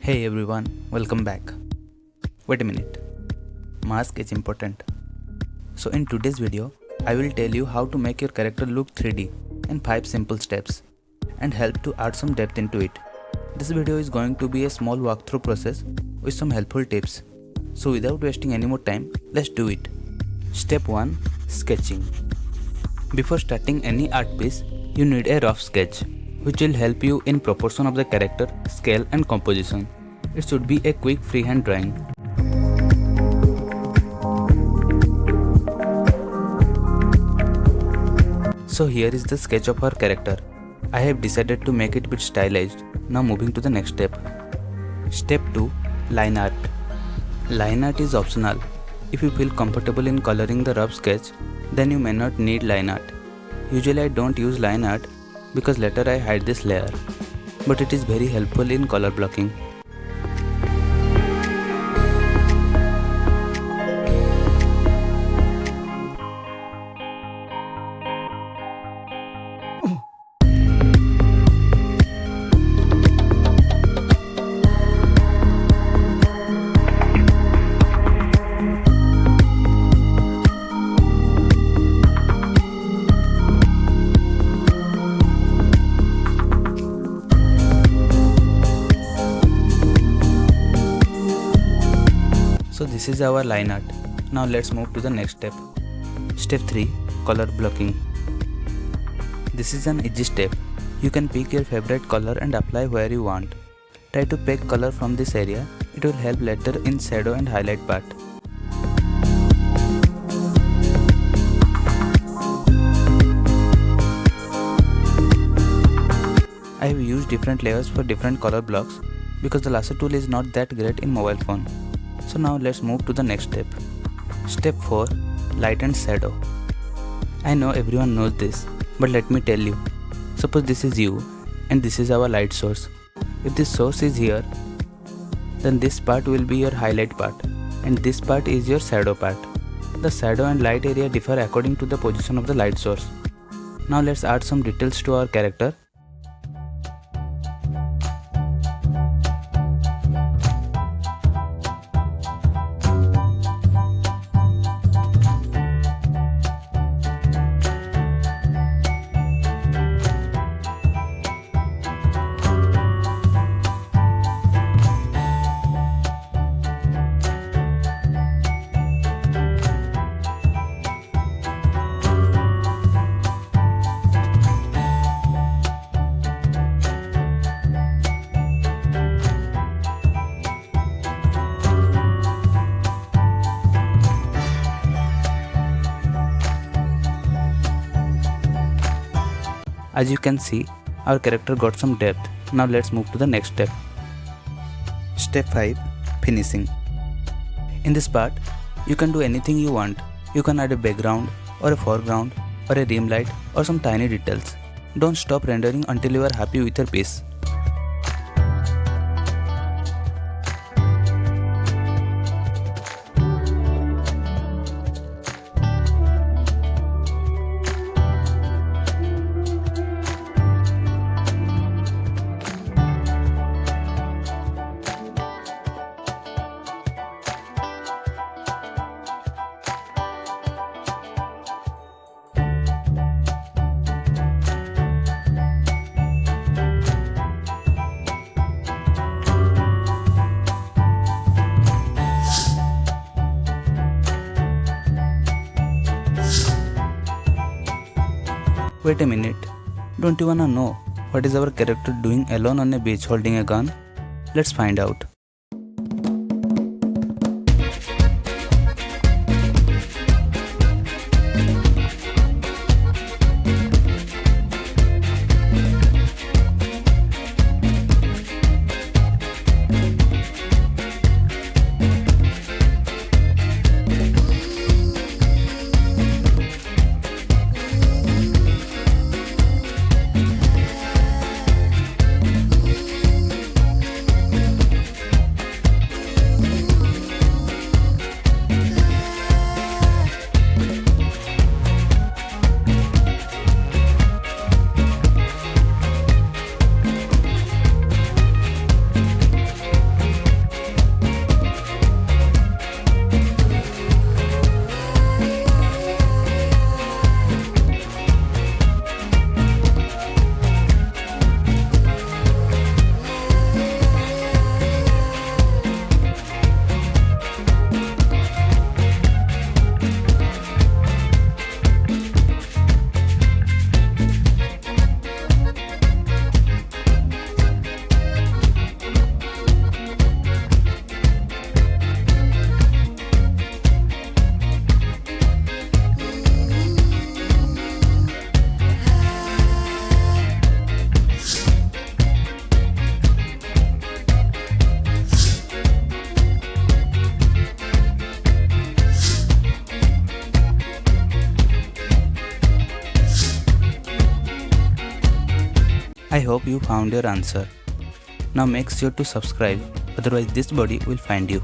Hey everyone, welcome back. Wait a minute. Mask is important. So in today's video, I will tell you how to make your character look 3D in 5 simple steps and help to add some depth into it. This video is going to be a small walkthrough process with some helpful tips. So without wasting any more time, let's do it. Step 1. Sketching. Before starting any art piece, you need a rough sketch, which will help you in proportion of the character, scale and composition. It should be a quick freehand drawing. So here is the sketch of our character. I have decided to make it a bit stylized. Now moving to the next step. Step 2. Line art. Line art is optional. If you feel comfortable in coloring the rough sketch, then you may not need line art. Usually I don't use line art because later I hide this layer, but it is very helpful in color blocking. So this is our line art. Now let's move to the next step. Step 3. Color blocking. This is an easy step. You can pick your favorite color and apply where you want. Try to pick color from this area. It will help later in shadow and highlight part. I have used different layers for different color blocks because the lasso tool is not that great in mobile phone. So now let's move to the next step. Step 4. Light and shadow. I know everyone knows this, but let me tell you. Suppose this is you and this is our light source. If this source is here, then this part will be your highlight part and this part is your shadow part. The shadow and light area differ according to the position of the light source. Now let's add some details to our character. As you can see, our character got some depth. Now let's move to the next step. Step 5. Finishing. In this part, you can do anything you want. You can add a background or a foreground or a rim light or some tiny details. Don't stop rendering until you are happy with your piece. Wait a minute, don't you wanna know what is our character doing alone on a beach holding a gun? Let's find out. hope you found your answer. Now make sure to subscribe, otherwise this body will find you.